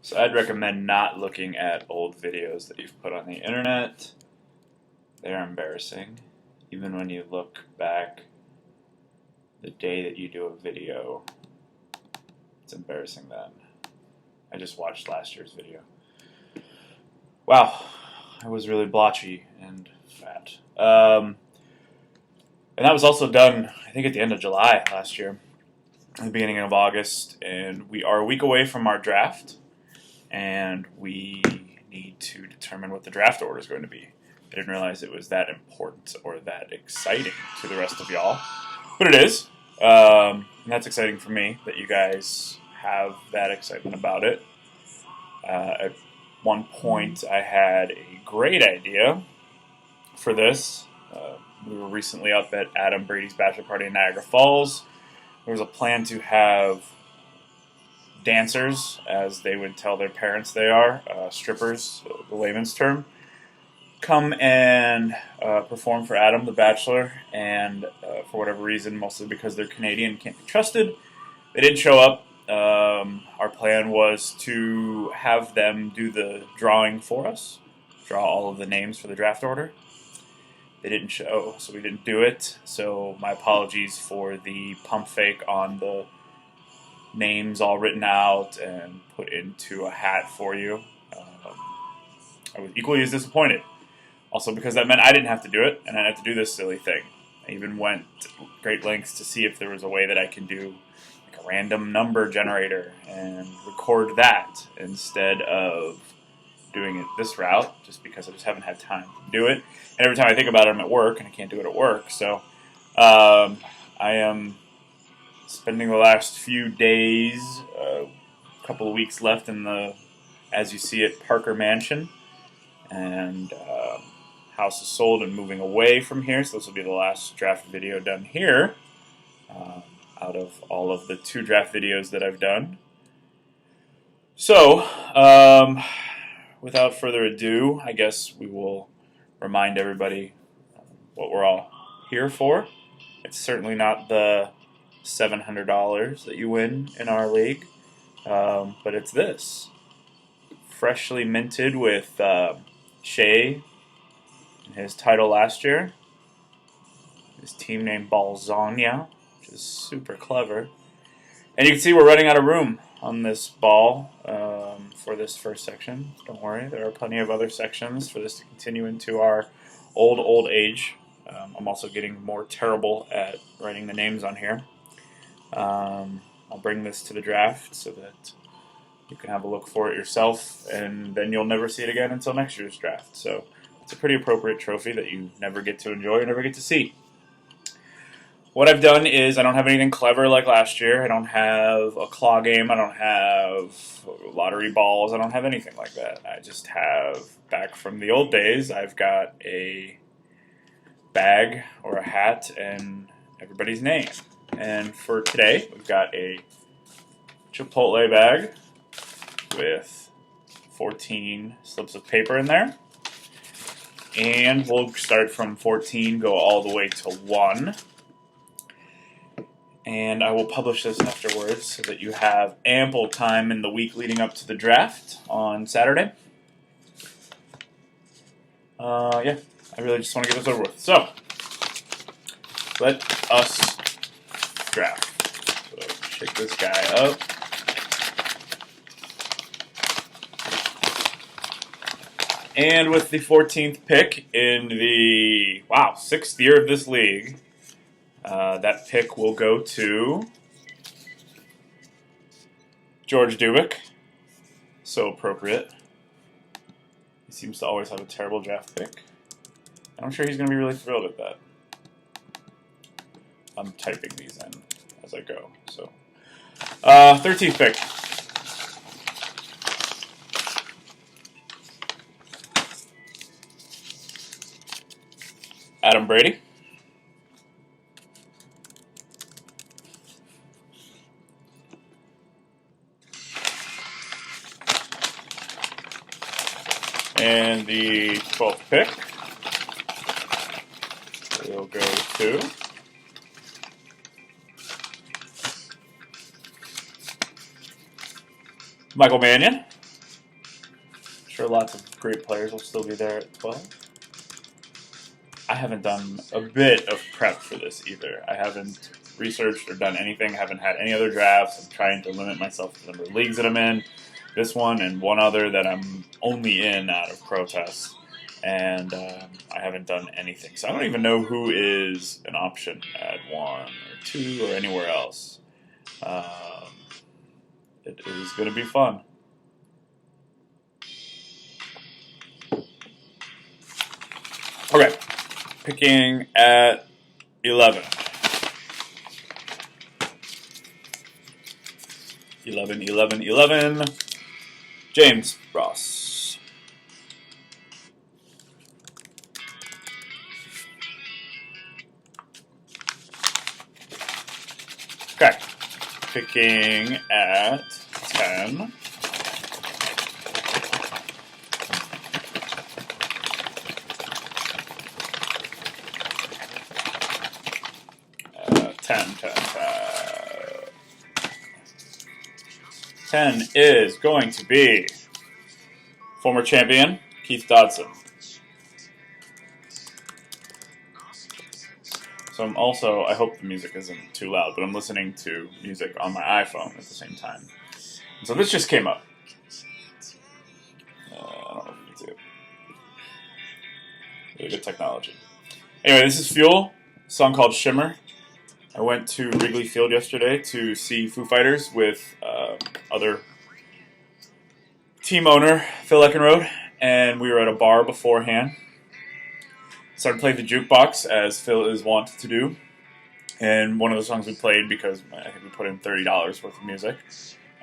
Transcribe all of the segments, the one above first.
So I'd recommend not looking at old videos that you've put on the internet. They're embarrassing. Even when you look back the day that you do a video, it's embarrassing then. I just watched last year's video. Wow, I was really blotchy and fat. And that was also done, I think, at the end of July last year, at the beginning of August, and we are a week away from our draft, and we need to determine what the draft order is going to be. I didn't realize it was that important or that exciting to the rest of y'all, but it is. And that's exciting for me that you guys have that excitement about it. At one point, I had a great idea for this. We were recently up at Adam Brady's bachelor party in Niagara Falls. There was a plan to have dancers, as they would tell their parents they are, strippers, the layman's term, come and perform for Adam, the bachelor, and for whatever reason, mostly because they're Canadian, can't be trusted, they didn't show up. Our plan was to have them do the drawing for us, draw all of the names for the draft order. They didn't show, so we didn't do it. So my apologies for the pump fake on the names all written out and put into a hat for you. I was equally as disappointed. Also because that meant I didn't have to do it, and I didn't have to do this silly thing. I even went to great lengths to see if there was a way that I could do like a random number generator and record that instead of doing it this route, just because I just haven't had time to do it. And every time I think about it, I'm at work, and I can't do it at work. So I am spending the last few days, a couple of weeks left in the, as you see it, Parker Mansion. And house is sold and moving away from here, so this will be the last draft video done here out of all of the 2 draft videos that I've done. So, without further ado, I guess we will remind everybody what we're all here for. It's certainly not the $700 that you win in our league, but it's this. Freshly minted with Shea and his title last year. His team name Balzania, which is super clever. And you can see we're running out of room on this ball for this first section. Don't worry, there are plenty of other sections for this to continue into our old age. I'm also getting more terrible at writing the names on here. I'll bring this to the draft so that you can have a look for it yourself, and then you'll never see it again until next year's draft. So it's a pretty appropriate trophy that you never get to enjoy or never get to see. What I've done is I don't have anything clever like last year. I don't have a claw game. I don't have lottery balls. I don't have anything like that. I just have, back from the old days, I've got a bag or a hat and everybody's name. And for today, we've got a Chipotle bag with 14 slips of paper in there. And we'll start from 14, go all the way to 1. And I will publish this afterwards so that you have ample time in the week leading up to the draft on Saturday. Yeah, I really just want to get this over with. So, let us draft. So, shake this guy up. And with the 14th pick in the, 6th year of this league, that pick will go to George Dubik. So appropriate. He seems to always have a terrible draft pick. And I'm sure he's going to be really thrilled at that. I'm typing these in as I go. So, 13th pick. Adam Brady. And the 12th pick will go to Michael Mannion. sure lots of great players will still be there at 12. I haven't done a bit of prep for this either. I haven't researched or done anything. I haven't had any other drafts. I'm trying to limit myself to the number of leagues that I'm in. This one and one other that I'm only in out of protest. And I haven't done anything. So I don't even know who is an option at 1 or 2 or anywhere else. It is going to be fun. Okay. Picking at 11. 11. James Ross. Okay. Picking at 10. 10 is going to be former champion Keith Dodson. So I'm also, I hope the music isn't too loud, but I'm listening to music on my iPhone at the same time. And so this just came up. I don't know if you can see it. Really good technology. Anyway, this is Fuel, a song called Shimmer. I went to Wrigley Field yesterday to see Foo Fighters with other team owner Phil Eckenrode, and we were at a bar beforehand. Started playing the jukebox, as Phil is wont to do, and one of the songs we played, because I think we put in $30 worth of music,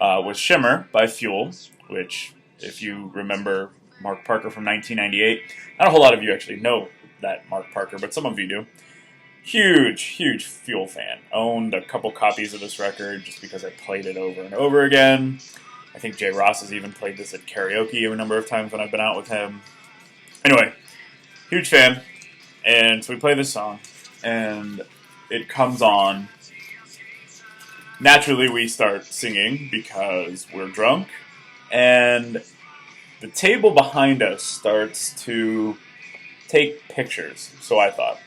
was Shimmer by Fuel, which, if you remember Mark Parker from 1998, not a whole lot of you actually know that Mark Parker, but some of you do. Huge Fuel fan. Owned a couple copies of this record just because I played it over and over again. I think Jay Ross has even played this at karaoke a number of times when I've been out with him. Anyway, huge fan. And so we play this song, and it comes on. Naturally, we start singing because we're drunk, and the table behind us starts to take pictures, so I thought.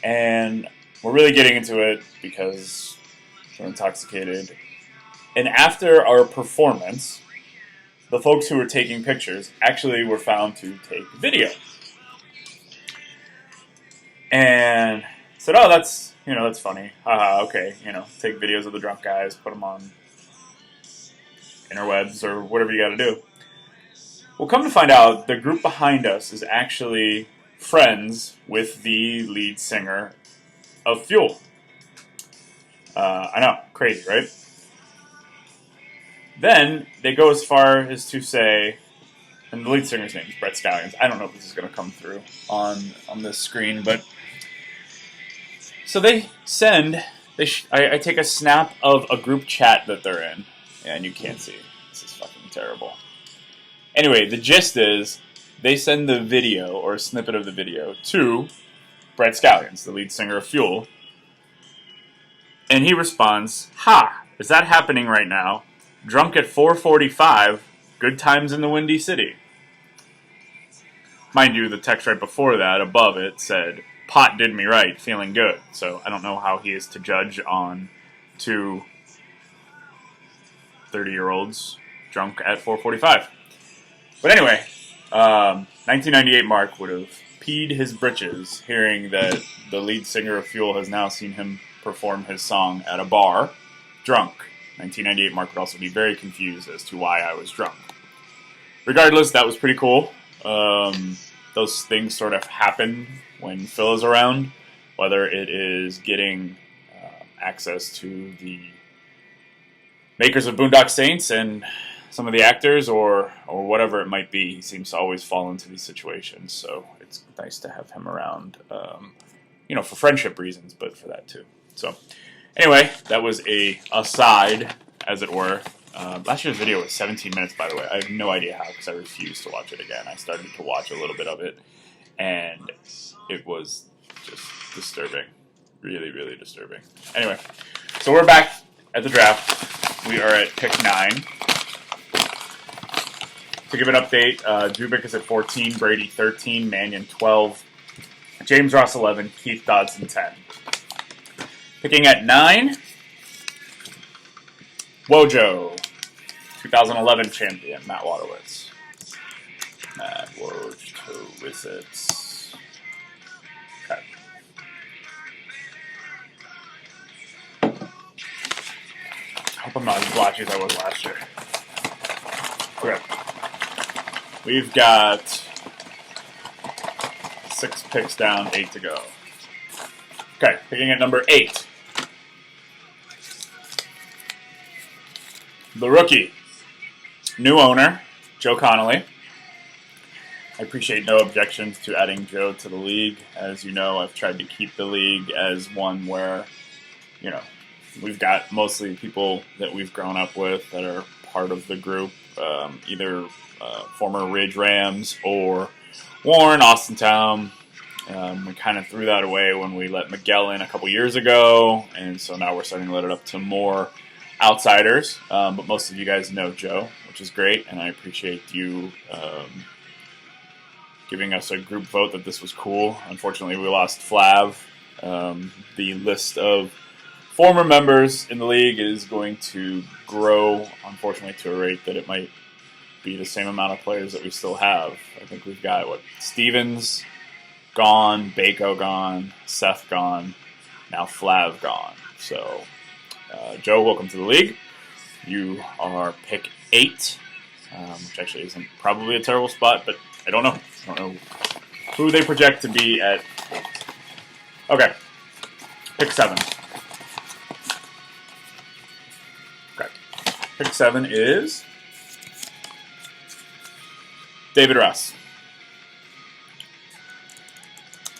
And we're really getting into it because we're intoxicated. And after our performance, the folks who were taking pictures actually were found to take video. And said, oh, that's funny. Haha, okay, take videos of the drunk guys, put them on interwebs or whatever you got to do. Well, come to find out, the group behind us is actually friends with the lead singer of Fuel. I know, crazy, right? Then they go as far as to say, and the lead singer's name is Brett Scallions. I don't know if this is going to come through on this screen, but so they send. I take a snap of a group chat that they're in, and you can't see. This is fucking terrible. Anyway, the gist is they send the video, or a snippet of the video, to Brett Scallions, the lead singer of Fuel. And he responds, "Ha, is that happening right now? Drunk at 4:45, good times in the Windy City." Mind you, the text right before that, above it, said, "Pot did me right, feeling good." So I don't know how he is to judge on two 30-year-olds drunk at 4:45. But anyway, 1998 Mark would have peed his britches hearing that the lead singer of Fuel has now seen him perform his song at a bar, drunk. 1998 Mark would also be very confused as to why I was drunk. Regardless, that was pretty cool. Those things sort of happen when Phil is around, whether it is getting access to the makers of Boondock Saints and some of the actors, or whatever it might be. He seems to always fall into these situations, so it's nice to have him around, for friendship reasons, but for that too. So, anyway, that was a aside, as it were. Last year's video was 17 minutes, by the way. I have no idea how, because I refused to watch it again. I started to watch a little bit of it, and it was just disturbing. Really, really disturbing. Anyway, so we're back at the draft. We are at pick 9. To give an update, Dubik is at 14, Brady 13, Mannion 12, James Ross 11, Keith Dodson 10. Picking at 9, Wojo, 2011 champion, Matt Waterwitz. Matt Waterwitz. Okay. I hope I'm not as blotchy as I was last year. Okay. We've got 6 picks down, 8 to go. Okay, picking at number 8. The rookie. New owner, Joe Connolly. I appreciate no objections to adding Joe to the league. As you know, I've tried to keep the league as one where, you know, we've got mostly people that we've grown up with that are part of the group, either former Ridge Rams or Warren, Austintown. We kind of threw that away when we let Miguel in a couple years ago, and so now we're starting to let it up to more outsiders. But most of you guys know Joe, which is great, and I appreciate you giving us a group vote that this was cool. Unfortunately, we lost Flav. The list of former members in the league is going to grow, unfortunately, to a rate that it might be the same amount of players that we still have. I think we've got, Stevens gone, Bako gone, Seth gone, now Flav gone. So, Joe, welcome to the league. You are pick 8, which actually isn't probably a terrible spot, but I don't know. I don't know who they project to be at 8. Okay. Pick 7. Okay. Pick 7 is David Ross.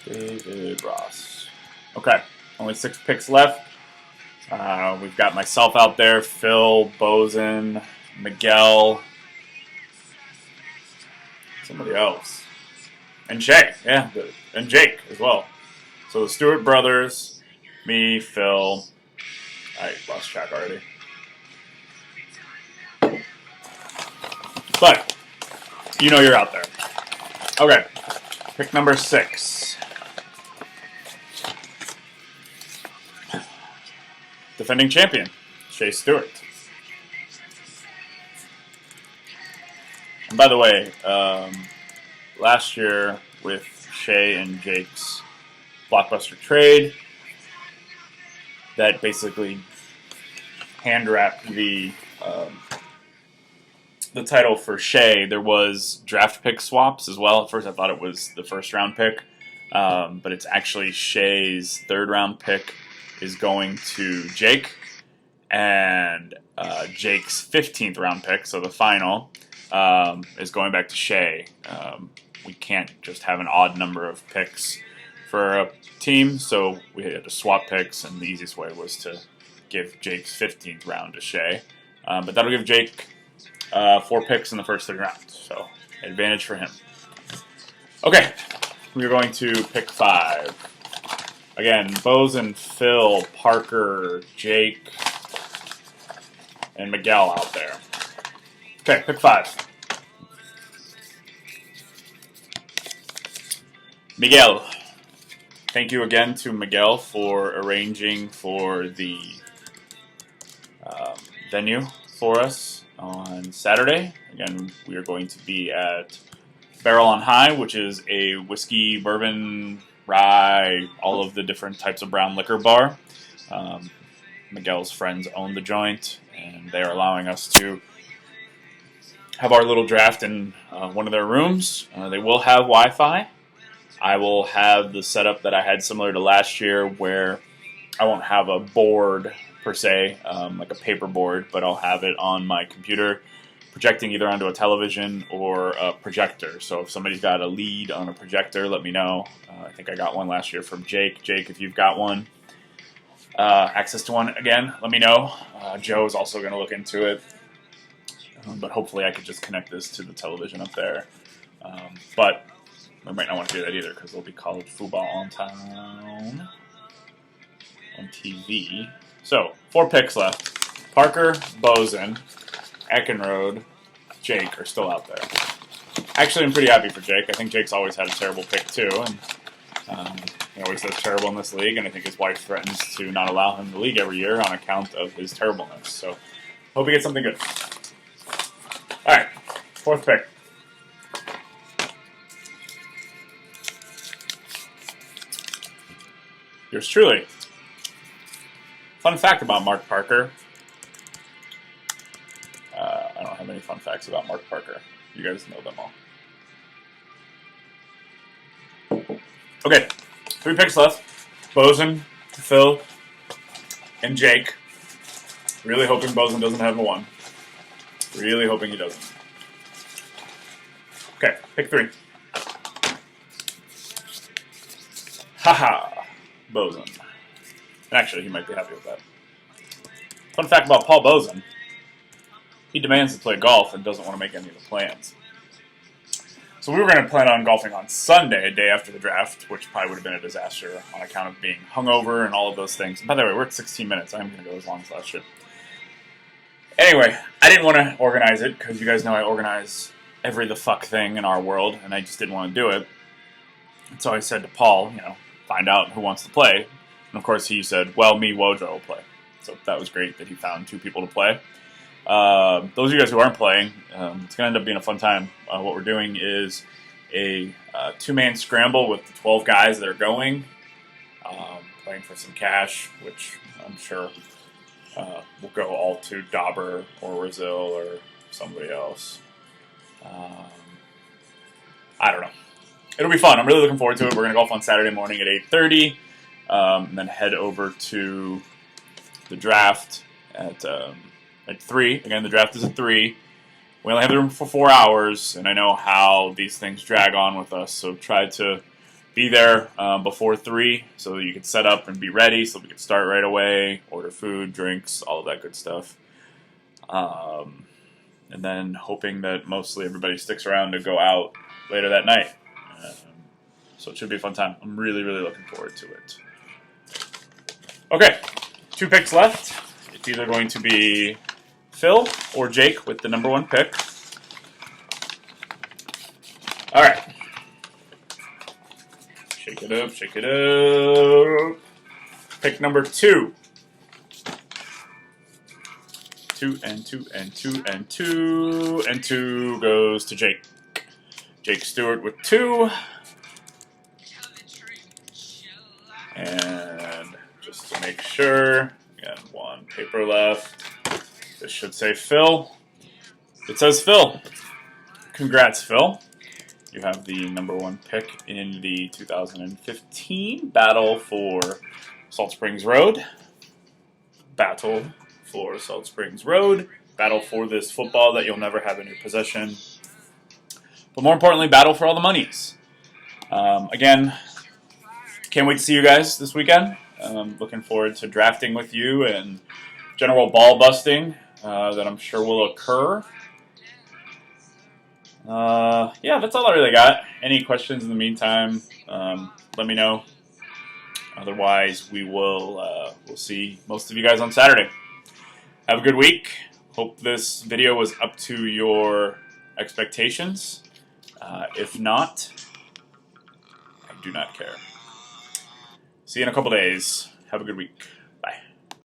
David Ross. Okay. Only 6 picks left. We've got myself out there, Phil, Bozen, Miguel, somebody else. And Shay, yeah, and Jake as well. So the Stewart brothers, me, Phil. I lost track already. But you know you're out there. Okay, pick number 6. Defending champion, Shay Stewart. And by the way, last year with Shay and Jake's blockbuster trade, that basically hand-wrapped the title for Shay. There was draft pick swaps as well. At first I thought it was the first round pick, but it's actually Shay's 3rd round pick is going to Jake, and Jake's 15th round pick, so the final, is going back to Shay. We can't just have an odd number of picks for a team, so we had to swap picks, and the easiest way was to give Jake's 15th round to Shay. But that'll give Jake 4 picks in the first 3 rounds, so advantage for him. Okay, we're going to pick 5. Again, Bozen, Phil, Parker, Jake, and Miguel out there. Okay, pick 5. Miguel. Thank you again to Miguel for arranging for the venue for us on Saturday. Again, we are going to be at Barrel on High, which is a whiskey, bourbon, rye, all of the different types of brown liquor bar. Miguel's friends own the joint, and they are allowing us to have our little draft in one of their rooms. They will have Wi-Fi. I will have the setup that I had similar to last year, where I won't have a board per se, like a paper board, but I'll have it on my computer, projecting either onto a television or a projector. So if somebody's got a lead on a projector, let me know. I think I got one last year from Jake. Jake, if you've got one, access to one, again, let me know. Joe is also going to look into it. But hopefully I could just connect this to the television up there. But I might not want to do that either, because there'll be college football on town on TV. So, 4 picks left. Parker, Bozen, Eckenrode, Jake are still out there. Actually, I'm pretty happy for Jake. I think Jake's always had a terrible pick too, and he always does terrible in this league, and I think his wife threatens to not allow him to league every year on account of his terribleness. So, hope he gets something good. Alright, 4th pick. Yours truly. Fun fact about Mark Parker. I don't have any fun facts about Mark Parker. You guys know them all. Okay, 3 picks left. Bozen, Phil, and Jake. Really hoping Bozen doesn't have a 1. Really hoping he doesn't. Okay, pick 3. Haha, Bozen. Actually, he might be happy with that. Fun fact about Paul Bozen. He demands to play golf and doesn't want to make any of the plans. So we were going to plan on golfing on Sunday, a day after the draft, which probably would have been a disaster on account of being hungover and all of those things. And by the way, we're at 16 minutes. I'm going to go as long as last year. Anyway, I didn't want to organize it because you guys know I organize every the fuck thing in our world, and I just didn't want to do it. And so I said to Paul, find out who wants to play. And of course he said, well, me, Wojo will play. So that was great that he found 2 people to play. Those of you guys who aren't playing, it's going to end up being a fun time. What we're doing is a 2-man scramble with the 12 guys that are going, playing for some cash, which I'm sure will go all to Dauber or Brazil or somebody else. I don't know. It'll be fun. I'm really looking forward to it. We're going to golf on Saturday morning at 8:30, and then head over to the draft at 3. Again, the draft is at 3. We only have the room for 4 hours, and I know how these things drag on with us, so try to be there before 3 so that you can set up and be ready so we can start right away, order food, drinks, all of that good stuff. And then hoping that mostly everybody sticks around to go out later that night. So it should be a fun time. I'm really, really looking forward to it. Okay, 2 picks left. It's either going to be Phil or Jake with the number 1 pick. All right. Shake it up, shake it up. Pick number 2. 2 and 2 and 2 and 2 and 2 goes to Jake. Jake Stewart with 2. And just to make sure, again, 1 paper left. This should say Phil. It says Phil. Congrats, Phil. You have the number 1 pick in the 2015 Battle for Salt Springs Road. Battle for Salt Springs Road. Battle for this football that you'll never have in your possession. But more importantly, battle for all the monies. Again, can't wait to see you guys this weekend. Looking forward to drafting with you and general ball busting that I'm sure will occur. Yeah, that's all I really got. Any questions in the meantime, let me know. Otherwise, we'll see most of you guys on Saturday. Have a good week. Hope this video was up to your expectations. If not, I do not care. See you in a couple days. Have a good week.